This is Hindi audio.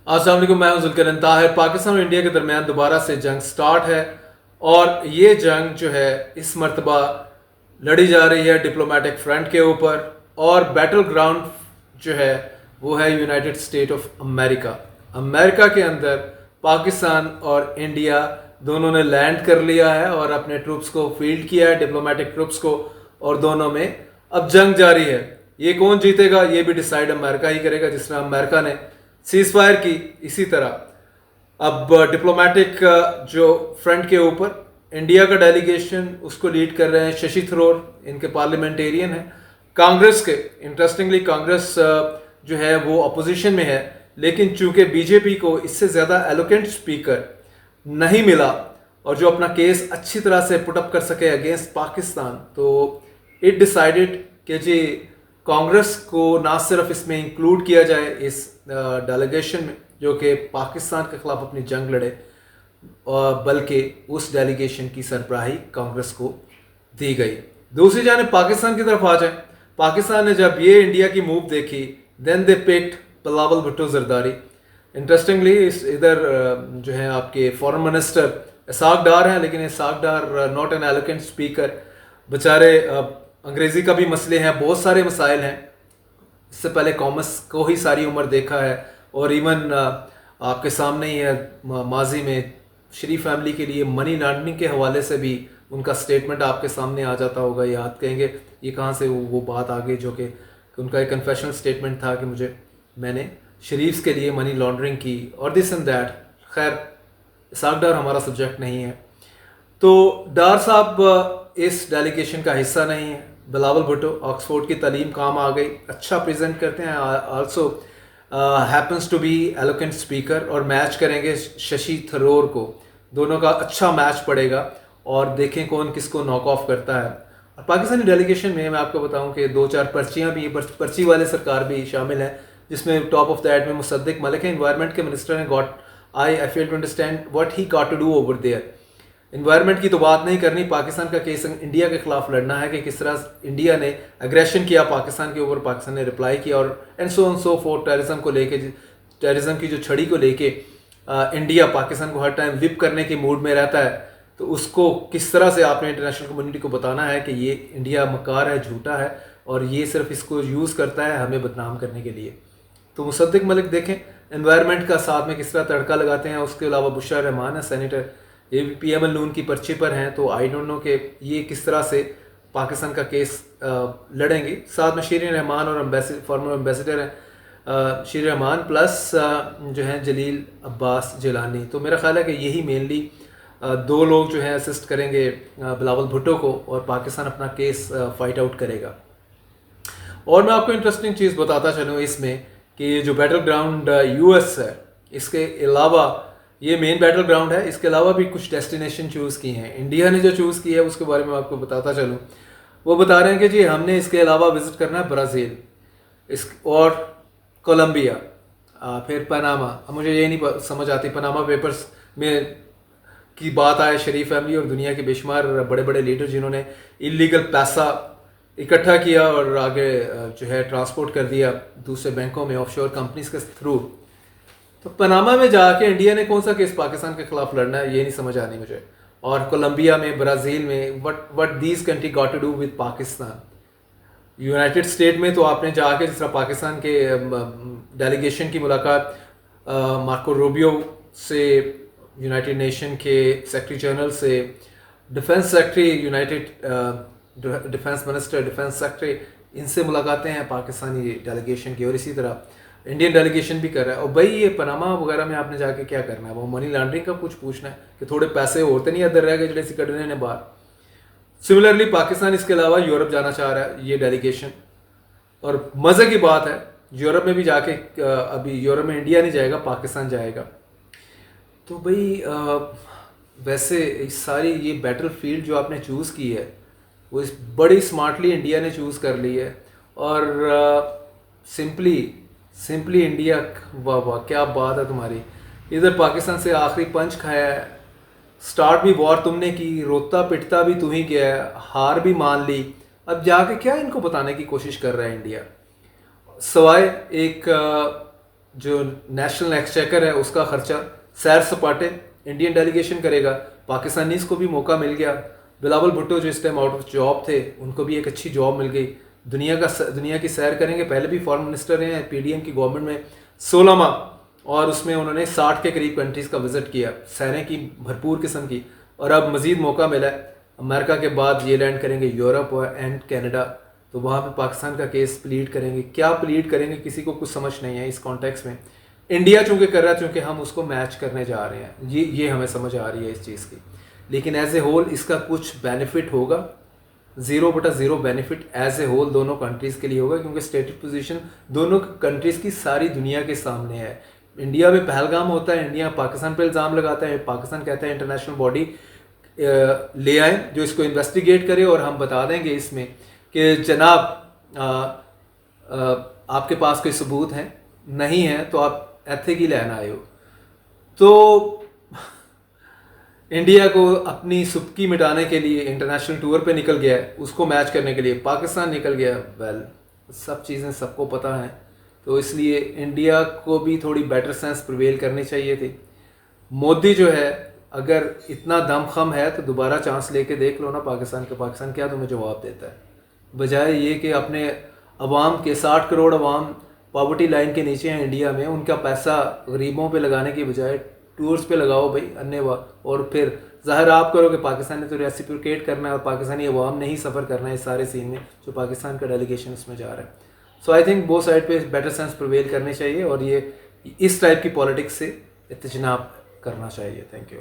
अस्सलाम वालेकुम, मैं हूं जुल्करन ताहिर। पाकिस्तान और इंडिया के दरमियान दोबारा से जंग स्टार्ट है और ये जंग जो है इस मरतबा लड़ी जा रही है डिप्लोमेटिक फ्रंट के ऊपर। और बैटल ग्राउंड जो है वो है United state of America. America के अंदर पाकिस्तान और इंडिया दोनों ने लैंड कर लिया है और अपने ट्रूप्स को फील्ड किया है, डिप्लोमेटिक ट्रूप्स को। और दोनों में अब जंग जारी है। ये कौन जीतेगा ये भी डिसाइड अमेरिका ही करेगा। जिस तरह अमेरिका ने सीज फायर की, इसी तरह अब डिप्लोमेटिक जो फ्रंट के ऊपर इंडिया का डेलीगेशन उसको लीड कर रहे हैं शशि थरूर। इनके पार्लियामेंटेरियन हैं कांग्रेस के। इंटरेस्टिंगली कांग्रेस जो है वो अपोजिशन में है, लेकिन चूंकि बीजेपी को इससे ज़्यादा एलोकेंट स्पीकर नहीं मिला और जो अपना केस अच्छी तरह से पुटअप कर सके अगेंस्ट पाकिस्तान, तो इट डिसाइडेड कि जी कांग्रेस को ना सिर्फ इसमें इंक्लूड किया जाए इस डेलीगेशन में जो कि पाकिस्तान के खिलाफ अपनी जंग लड़े, बल्कि उस डेलीगेशन की सरबराही कांग्रेस को दी गई। दूसरी जाने पाकिस्तान की तरफ आ जाए। पाकिस्तान ने जब ये इंडिया की मूव देखी, then they picked Bilawal Bhutto Zardari. Interestingly इधर जो है आपके फॉरेन मिनिस्टर इसाक डार हैं, लेकिन Ishaq Dar not an eloquent speaker. बेचारे अंग्रेज़ी का भी मसले हैं, बहुत सारे मसाइल हैं। इससे पहले कॉमर्स को ही सारी उम्र देखा है और इवन आपके सामने ही है माजी में शरीफ फैमिली के लिए मनी लॉन्ड्रिंग के हवाले से भी उनका स्टेटमेंट आपके सामने आ जाता होगा। याद कहेंगे ये कहाँ से वो बात आ गई, जो कि उनका एक कन्फेशनल स्टेटमेंट था कि मैंने शरीफ्स के लिए मनी लॉन्ड्रिंग की और दिस एंड दैट। खैर इसाक डार हमारा सब्जेक्ट नहीं है, तो डार साहब इस डेलीगेशन का हिस्सा नहीं है। बिलावल भुट्टो ऑक्सफोर्ड की तालीम काम आ गई, अच्छा प्रेजेंट करते हैं, also happens to be eloquent speaker, और मैच करेंगे शशि थरूर को। दोनों का अच्छा मैच पड़ेगा और देखें कौन किसको नॉक ऑफ करता है। और पाकिस्तानी डेलीगेशन में मैं आपको बताऊं कि 2-4 पर्चियां भी, पर्ची वाले सरकार भी शामिल है, जिसमें टॉप ऑफ दैट में मुसद्दिक मलिक है, इन्वायरमेंट के मिनिस्टर हैं। Got I fail to understand what he got to do over there. Environment की तो बात नहीं करनी, पाकिस्तान का केस इंडिया के खिलाफ लड़ना है कि किस तरह इंडिया ने एग्रेशन किया पाकिस्तान के ऊपर, पाकिस्तान ने रिप्लाई किया, और एंड सो फॉर टेररिज्म को लेके, टेररिज्म की जो छड़ी को लेके इंडिया पाकिस्तान को हर टाइम विप करने के मूड में रहता है। तो उसको किस तरह से आपने इंटरनेशनल कम्युनिटी को बताना है कि ये इंडिया मकार है, झूठा है, और ये सिर्फ इसको यूज़ करता है हमें बदनाम करने के लिए। तो मुसद्दिक मलिक देखें एनवायरनमेंट का साथ में किस तरह तड़का लगाते हैं। उसके अलावा बुशरा रहमान है सेनेटर, ये भी PML नून की पर्ची पर हैं, तो आई डोंट नो कि ये किस तरह से पाकिस्तान का केस लड़ेंगे। साथ में शीर रहमान और फॉर्मर एम्बेसडर हैं शीर रहमान, प्लस जो हैं जलील अब्बास जिलानी। तो मेरा ख्याल है कि यही मेनली दो लोग जो हैं असिस्ट करेंगे बिलावल भुट्टो को, और पाकिस्तान अपना केस फाइट आउट करेगा। और मैं आपको इंटरेस्टिंग चीज़ बताता चलूँ इसमें कि जो बैटल ग्राउंड US है, इसके अलावा ये मेन बैटल ग्राउंड है, इसके अलावा भी कुछ डेस्टिनेशन चूज़ की हैं। इंडिया ने जो चूज़ की है उसके बारे में आपको बताता चलूँ। वो बता रहे हैं कि जी हमने इसके अलावा विज़िट करना है ब्राज़ील, इस और कोलंबिया, फिर पनामा। अब मुझे ये नहीं समझ आती पनामा पेपर्स में की बात आए शरीफ फैमिली और दुनिया के बेशुमार बड़े बड़े लीडर जिन्होंने इलीगल पैसा इकट्ठा किया और आगे जो है ट्रांसपोर्ट कर दिया दूसरे बैंकों में ऑफशोर कंपनीज के थ्रू। तो पनामा में जाके इंडिया ने कौन सा केस पाकिस्तान के खिलाफ लड़ना है, ये नहीं समझ आनी मुझे। और कोलंबिया में, ब्राज़ील में, what these country got to do with Pakistan. United State में तो आपने जाके जिस तरह पाकिस्तान के डेलीगेशन की मुलाकात मार्को रूबियो से, यूनाइटेड नेशन के सेक्रेटरी जनरल से, defence secretary, United defence minister, defence secretary, इनसे मुलाकातें हैं पाकिस्तानी डेलीगेशन की, और इसी तरह इंडियन डेलीगेशन भी कर रहा है। और भाई ये पनामा वगैरह में आपने जाके क्या करना है, वो मनी लॉन्ड्रिंग का कुछ पूछना है कि थोड़े पैसे होते नहीं अदर रह गए जैसे कढ़ने ने बाहर। सिमिलरली पाकिस्तान इसके अलावा यूरोप जाना चाह रहा है ये डेलीगेशन, और मज़े की बात है यूरोप में भी जाके अभी यूरोप में इंडिया नहीं जाएगा, पाकिस्तान जाएगा। तो भाई वैसे सारी ये बैटल फील्ड जो आपने चूज़ की है वो इस बड़ी स्मार्टली इंडिया ने चूज़ कर ली है, और सिंपली इंडिया, वाह वाह क्या बात है तुम्हारी। इधर पाकिस्तान से आखिरी पंच खाया है, स्टार्ट भी वॉर तुमने की, रोता पिटता भी तू ही गया है, हार भी मान ली, अब जाके क्या इनको बताने की कोशिश कर रहा है इंडिया, सवाए एक जो नेशनल एक्सचेकर है उसका खर्चा सैर सपाटे इंडियन डेलीगेशन करेगा। पाकिस्तानीज को भी मौका मिल गया। बिलावल भुट्टो जो इस टाइम आउट ऑफ जॉब थे उनको भी एक अच्छी जॉब मिल गई। दुनिया की सैर करेंगे। पहले भी फॉरेन मिनिस्टर रहे हैं पीडीएम की गवर्नमेंट में 16 माह, और उसमें उन्होंने 60 के करीब कंट्रीज़ का विजिट किया, सैरें की भरपूर किस्म की। और अब मज़ीद मौका मिला है, अमेरिका के बाद ये लैंड करेंगे यूरोप एंड कनाडा, तो वहाँ पे पाकिस्तान का केस प्लीड करेंगे। क्या प्लीड करेंगे किसी को कुछ समझ नहीं है इस कॉन्टेक्स्ट में। इंडिया चूंकि कर रहा है चूंकि हम उसको मैच करने जा रहे हैं, ये हमें समझ आ रही है इस चीज़ की। लेकिन एज ए होल इसका कुछ बेनिफिट होगा, 0/0 बेनिफिट एज ए होल दोनों कंट्रीज़ के लिए होगा, क्योंकि स्टेटिक पोजीशन दोनों कंट्रीज़ की सारी दुनिया के सामने है। इंडिया में पहलगाम होता है, इंडिया पाकिस्तान पर इल्ज़ाम लगाता है, पाकिस्तान कहता है इंटरनेशनल बॉडी ले आए जो इसको इन्वेस्टिगेट करे, और हम बता देंगे इसमें कि जनाब आपके पास कोई सबूत है, नहीं है तो आप एथिक ही लेना आए हो। तो इंडिया को अपनी सुबकी मिटाने के लिए इंटरनेशनल टूर पे निकल गया है, उसको मैच करने के लिए पाकिस्तान निकल गया। वेल सब चीज़ें सबको पता हैं, तो इसलिए इंडिया को भी थोड़ी बेटर सेंस प्रिवेल करनी चाहिए थी। मोदी जो है अगर इतना दमखम है तो दोबारा चांस लेके देख लो ना पाकिस्तान का। पाकिस्तान क्या तुम्हें जवाब देता है, बजाय ये कि अपने अवाम के 60 करोड़ अवाम पॉवर्टी लाइन के नीचे हैं इंडिया में, उनका पैसा गरीबों पे लगाने की बजाय टूर्स पे लगाओ भाई अन्यवा। और फिर ज़ाहिर आप करो कि पाकिस्तान ने तो रेसिप्रोकेट करना है और पाकिस्तानी अवाम ने ही सफ़र करना है इस सारे सीन में जो पाकिस्तान का डेलीगेशन इसमें जा रहा है। सो आई थिंक वो साइड पे बेटर सेंस प्रिवेल करने चाहिए और ये इस टाइप की पॉलिटिक्स से इत्तेजनाब करना चाहिए। Thank you.